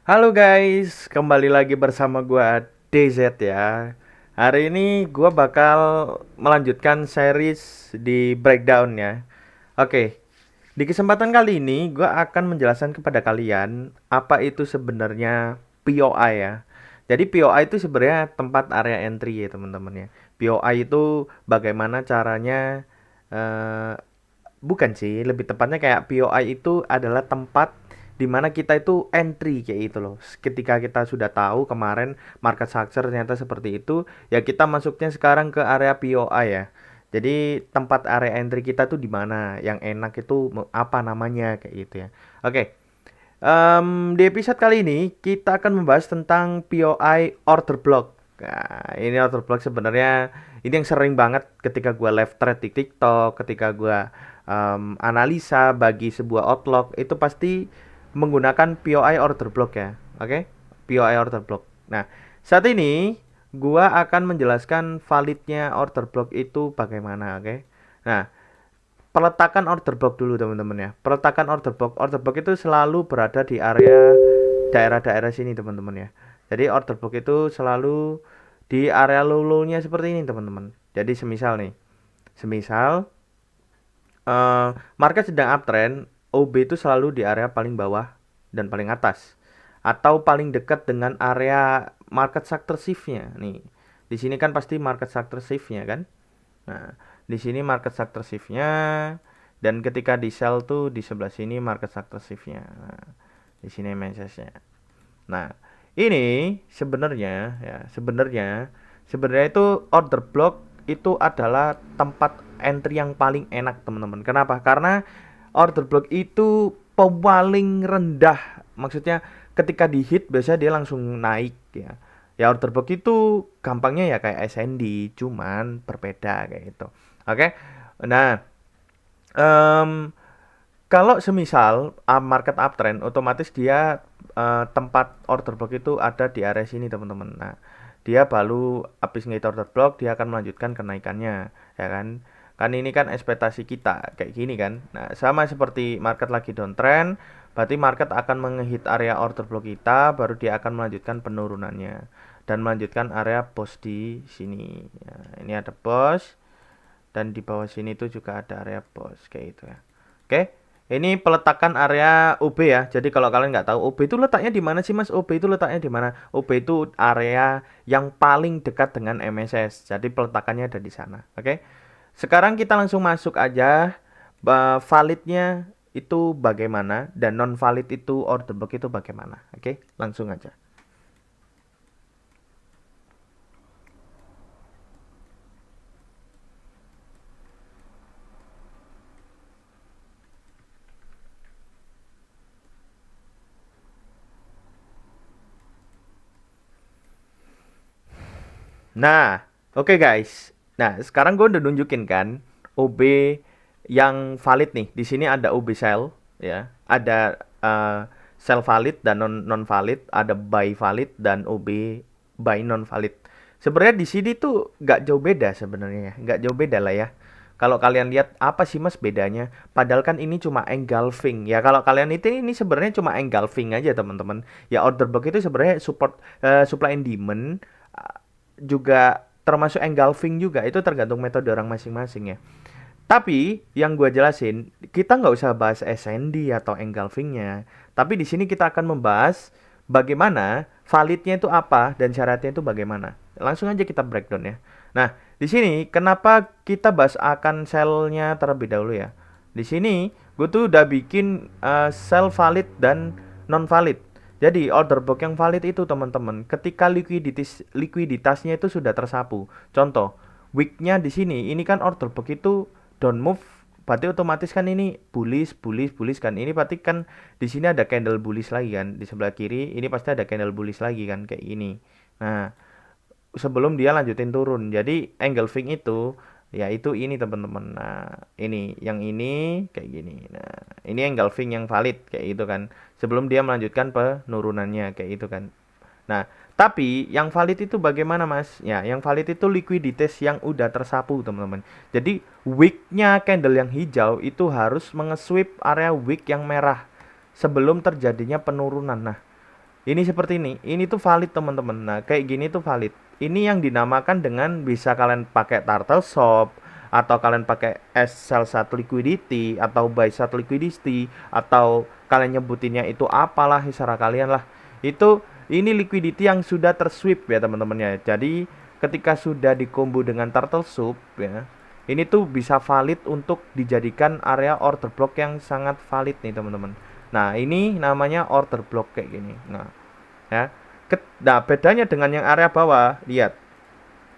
Halo guys, kembali lagi bersama gua DZ ya. Hari ini gua bakal melanjutkan series di breakdown ya. Oke, di kesempatan kali ini gua akan menjelaskan kepada kalian apa itu sebenarnya POI ya. Jadi POI itu sebenarnya tempat area entry ya teman-teman ya. POI itu bagaimana caranya eh, bukan sih, lebih tepatnya kayak POI itu adalah tempat di mana kita itu entry kayak itu loh. Ketika kita sudah tahu kemarin market structure ternyata seperti itu, ya kita masuknya sekarang ke area POI ya. Jadi tempat area entry kita tuh di mana, yang enak itu apa namanya kayak gitu ya. Oke, di episode kali ini kita akan membahas tentang POI order block. Nah, ini order block sebenarnya ini yang sering banget ketika gua live thread di TikTok, ketika gua analisa bagi sebuah outlook itu pasti menggunakan POI order block ya. Oke? POI order block. Nah, saat ini gua akan menjelaskan validnya order block itu bagaimana, oke? Nah, peletakan order block dulu teman-teman ya. Peletakan order block itu selalu berada di area daerah-daerah sini teman-teman ya. Jadi order block itu selalu di area lulunya seperti ini teman-teman. Jadi semisal nih, semisal market sedang uptrend, OB itu selalu di area paling bawah dan paling atas atau paling dekat dengan area market sector shift-nya nih. Di sini kan pasti market sector shift-nya kan. Nah, di sini market sector shift-nya dan ketika di sell tuh di sebelah sini market sector shift-nya. Nah, di sini message-nya. Nah, ini sebenarnya itu order block itu adalah tempat entry yang paling enak, teman-teman. Kenapa? Karena order block itu paling rendah. Maksudnya ketika di hit biasanya dia langsung naik ya. Ya order block itu gampangnya ya kayak SND, cuman berbeda kayak gitu. Oke. Nah, em, kalau semisal market uptrend, otomatis dia tempat order block itu ada di area sini teman-teman. Nah, dia baru habis ngehit order block, dia akan melanjutkan kenaikannya, ya kan? Kan ini kan ekspektasi kita kayak gini kan. Nah, sama seperti market lagi downtrend, berarti market akan mengehit area order block kita, baru dia akan melanjutkan penurunannya dan melanjutkan area boss di sini. Ya, ini ada boss dan di bawah sini tuh juga ada area boss kayak gitu ya. Oke, ini peletakan area OB ya. Jadi kalau kalian nggak tahu OB itu letaknya di mana sih Mas? OB itu letaknya di mana? OB itu area yang paling dekat dengan MSS. Jadi peletakannya ada di sana. Oke. Sekarang kita langsung masuk aja. Validnya itu bagaimana dan non valid itu order block itu bagaimana. Oke, langsung aja. Nah, oke guys. Nah, sekarang gue udah nunjukin kan OB yang valid nih. Di sini ada OB sell ya. Ada sell valid dan non valid, ada buy valid dan OB buy non valid. Sebenarnya di sini tuh nggak jauh beda sebenarnya ya. Nggak jauh beda lah ya. Kalau kalian lihat apa sih Mas bedanya? Padahal kan ini cuma engulfing. Ya kalau kalian itu ini sebenarnya cuma engulfing aja teman-teman. Ya order block itu sebenarnya support supply and demand juga termasuk engulfing juga, itu tergantung metode orang masing-masing ya. Tapi yang gue jelasin, kita nggak usah bahas SND atau engulfingnya. Tapi di sini kita akan membahas bagaimana validnya itu apa dan syaratnya itu bagaimana. Langsung aja kita breakdown ya. Nah, di sini kenapa kita bahas akan sell-nya terlebih dahulu ya. Di sini gue tuh udah bikin sell valid dan non valid. Jadi order book yang valid itu teman-teman, ketika likuiditasnya itu sudah tersapu. Contoh, weeknya di sini, ini kan order book itu down move, berarti otomatis kan ini bullish, bullish, bullish kan. Ini berarti kan di sini ada candle bullish lagi kan di sebelah kiri. Ini pasti ada candle bullish lagi kan kayak ini. Nah, sebelum dia lanjutin turun. Jadi engulfing itu ya itu ini teman-teman. Nah, ini yang ini kayak gini. Nah, ini engulfing yang valid kayak gitu kan. Sebelum dia melanjutkan penurunannya kayak gitu kan. Nah, tapi yang valid itu bagaimana Mas? Ya, yang valid itu likuiditas yang udah tersapu teman-teman. Jadi wicknya candle yang hijau itu harus mengesweep area wick yang merah sebelum terjadinya penurunan. Nah, Ini seperti ini tuh valid teman-teman. Nah, kayak gini tuh valid. Ini yang dinamakan dengan bisa kalian pakai turtle shop, atau kalian pakai sell satu liquidity, atau buy satu liquidity, atau kalian nyebutinnya itu apalah terserah kalian lah. Itu ini liquidity yang sudah tersweep ya teman-teman ya. Jadi ketika sudah dikombo dengan turtle soup ya, ini tuh bisa valid untuk dijadikan area order block yang sangat valid nih teman-teman. Nah, ini namanya order block kayak gini. Nah, ya. Nah, bedanya dengan yang area bawah, lihat.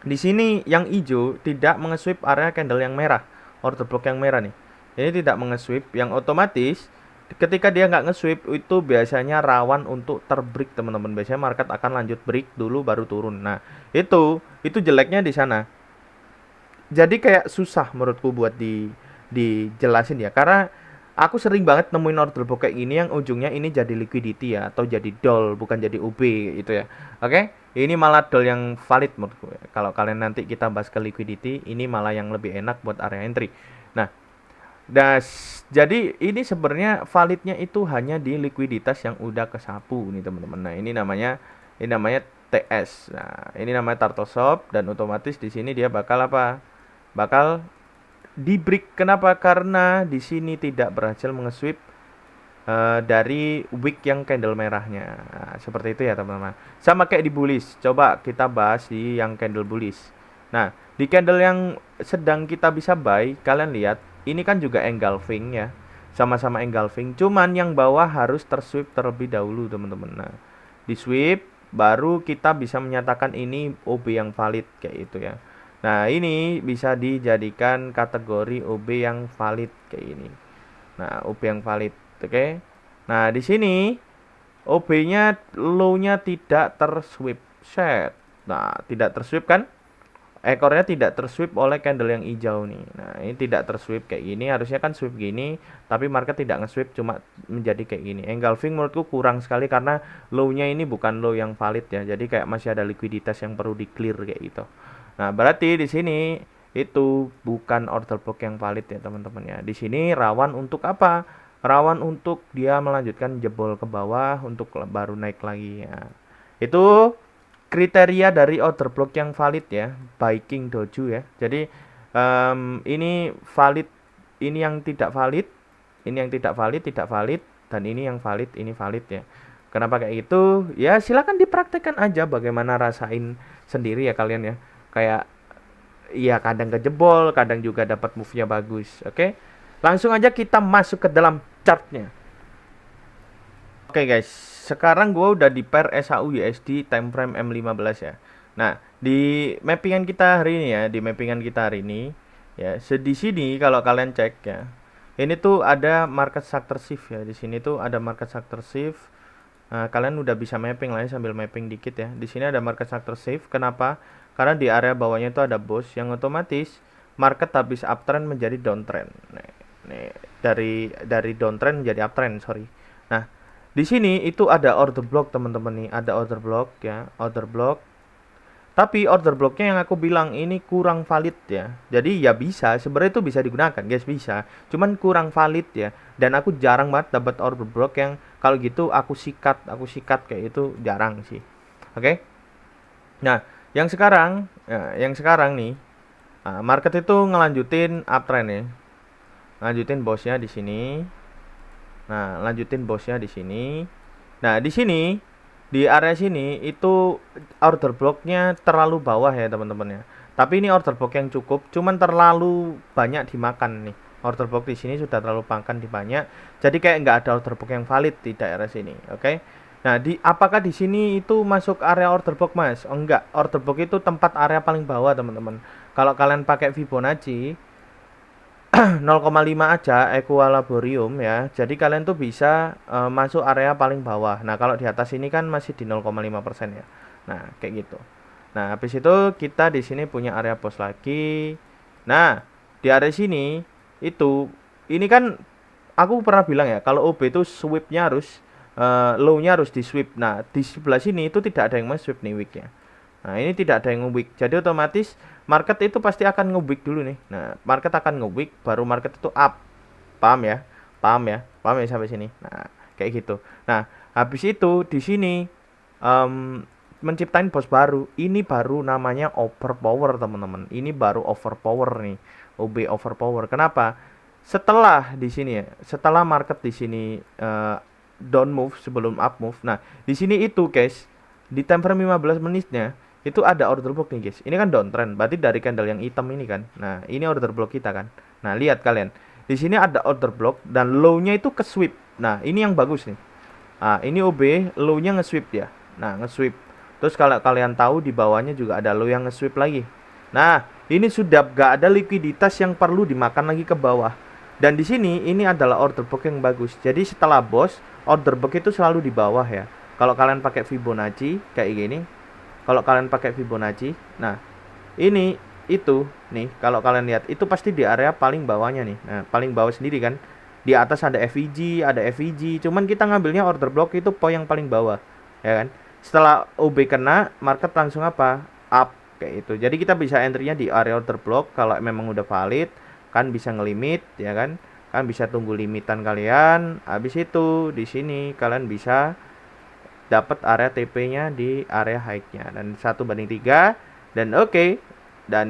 Di sini yang hijau tidak mengesweep area candle yang merah, order block yang merah nih. Ini tidak mengesweep, yang otomatis ketika dia nggak nge-sweep itu biasanya rawan untuk terbreak teman-teman. Biasanya market akan lanjut break dulu baru turun. Nah, itu jeleknya di sana. Jadi kayak susah menurutku buat dijelasin ya, karena aku sering banget nemuin order book kayak gini yang ujungnya ini jadi liquidity ya, atau jadi doll bukan jadi UB gitu ya. Oke, ini malah doll yang valid menurutku ya. Kalau kalian nanti kita bahas ke liquidity, ini malah yang lebih enak buat area entry. Nah, jadi ini sebenarnya validnya itu hanya di likuiditas yang udah kesapu nih teman-teman. Nah, ini namanya TS. Nah, ini namanya turtle shop, dan otomatis di sini dia bakal apa? Bakal di break. Kenapa? Karena di sini tidak berhasil mengesweep dari wick yang candle merahnya. Nah, seperti itu ya teman-teman. Sama kayak di bullish. Coba kita bahas di yang candle bullish. Nah, di candle yang sedang kita bisa buy, kalian lihat ini kan juga engulfing ya. Sama-sama engulfing, cuman yang bawah harus tersweep terlebih dahulu teman-teman. Nah, di sweep baru kita bisa menyatakan ini OB yang valid kayak itu ya. Nah, ini bisa dijadikan kategori OB yang valid kayak ini. Nah, OB yang valid, oke. Nah, di sini OB-nya low-nya tidak tersweep. Set. Nah, tidak tersweep kan? Ekornya tidak tersweep oleh candle yang hijau nih. Nah, ini tidak tersweep kayak gini. Harusnya kan sweep gini, tapi market tidak nge-sweep, cuma menjadi kayak gini. Engulfing menurutku kurang sekali karena low-nya ini bukan low yang valid ya. Jadi kayak masih ada likuiditas yang perlu di-clear kayak gitu. Nah, berarti di sini itu bukan order book yang valid ya teman-teman ya. Di sini rawan untuk apa? Rawan untuk dia melanjutkan jebol ke bawah untuk baru naik lagi ya. Itu kriteria dari order block yang valid ya, by King Doju ya. Jadi ini valid, ini yang tidak valid, ini yang tidak valid, tidak valid, dan ini yang valid, ini valid ya. Kenapa kayak gitu? Ya silakan dipraktekkan aja bagaimana rasain sendiri ya kalian ya. Kayak ya kadang kejebol, kadang juga dapat move-nya bagus. Oke. Langsung aja kita masuk ke dalam chartnya. Oke guys, sekarang gue udah di pair SHU USD time frame M15 ya. Nah, di mappingan kita hari ini ya, ya, di sini kalau kalian cek ya, ini tuh ada market sector shift ya. Di sini tuh ada market sector shift. Nah, kalian udah bisa mapping lah ya, sambil mapping dikit ya. Di sini ada market sector shift. Kenapa? Karena di area bawahnya itu ada boss yang otomatis market habis uptrend menjadi downtrend. Nih, dari downtrend menjadi uptrend, sorry. Nah, di sini itu ada order block teman-teman nih, ada order block ya, order block. Tapi order blocknya yang aku bilang ini kurang valid ya. Jadi ya bisa, sebenarnya itu bisa digunakan guys, bisa. Cuman kurang valid ya. Dan aku jarang banget dapat order block yang kalau gitu aku sikat kayak itu jarang sih. Oke. Nah, yang sekarang nih, market itu ngelanjutin uptrend ya. Lanjutin bosnya di sini. Nah, lanjutin bosnya di sini. Nah, di sini di area sini itu order blocknya terlalu bawah ya teman-teman ya. Tapi ini order block yang cukup, cuman terlalu banyak dimakan nih. Order block di sini sudah terlalu makan di banyak. Jadi kayak nggak ada order block yang valid di daerah sini, oke? Nah, apakah di sini itu masuk area order block mas? Oh, enggak, order block itu tempat area paling bawah teman-teman. Kalau kalian pakai Fibonacci 0,5 aja equilibrium ya. Jadi kalian tuh bisa masuk area paling bawah. Nah, kalau di atas ini kan masih di 0,5% ya. Nah, kayak gitu. Nah, habis itu kita di sini punya area pos lagi. Nah, di area sini itu ini kan aku pernah bilang ya, kalau OB itu sweepnya harus low-nya harus di sweep. Nah, di sebelah sini itu tidak ada yang sweep nih wick-nya. Nah, ini tidak ada yang nge-wick. Jadi otomatis market itu pasti akan nge-wick dulu nih. Nah, market akan nge-wick baru market itu up. Paham ya? Paham ya? Paham ya sampai sini? Nah, kayak gitu. Nah, Habis itu di sini em, menciptain bos baru. Ini baru namanya overpower, teman-teman. Ini baru overpower nih. OB overpower. Kenapa? Setelah di sini ya, setelah market di sini down move sebelum up move. Nah, di sini itu guys, di time frame 15 menitnya itu ada order block nih guys. Ini kan downtrend, berarti dari candle yang hitam ini kan. Nah, ini order block kita kan. Nah, lihat kalian. Di sini ada order block dan low-nya itu ke sweep. Nah, ini yang bagus nih. Ah, ini OB, low-nya nge-sweep ya. Nah, nge-sweep. Terus kalau kalian tahu di bawahnya juga ada low yang nge-sweep lagi. Nah, ini sudah gak ada likuiditas yang perlu dimakan lagi ke bawah. Dan di sini ini adalah order book yang bagus. Jadi setelah bos, order book itu selalu di bawah ya. Kalau kalian pakai Fibonacci kayak gini, kalau kalian pakai Fibonacci, nah ini itu nih kalau kalian lihat itu pasti di area paling bawahnya nih. Nah, paling bawah sendiri kan. Di atas ada FVG, ada FVG. Cuman kita ngambilnya order block itu poin yang paling bawah, ya kan? Setelah OB kena, market langsung apa? Up kayak itu. Jadi kita bisa entry-nya di area order block kalau memang udah valid, kan bisa ngelimit, ya kan? Kan bisa tunggu limitan kalian. Habis itu di sini kalian bisa dapat area TP-nya di area high-nya dan 1/3 dan oke, dan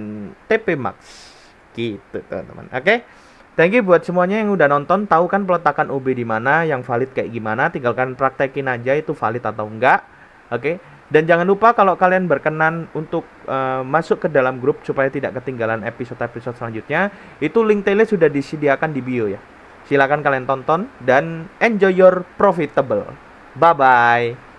TP max gitu teman-teman. Oke. Thank you buat semuanya yang udah nonton. Tahu kan peletakan OB di mana, yang valid kayak gimana, tinggal kalian praktekin aja itu valid atau enggak. Oke. Dan jangan lupa kalau kalian berkenan untuk masuk ke dalam grup supaya tidak ketinggalan episode-episode selanjutnya, itu link tele sudah disediakan di bio ya. Silakan kalian tonton dan enjoy your profitable. Bye bye.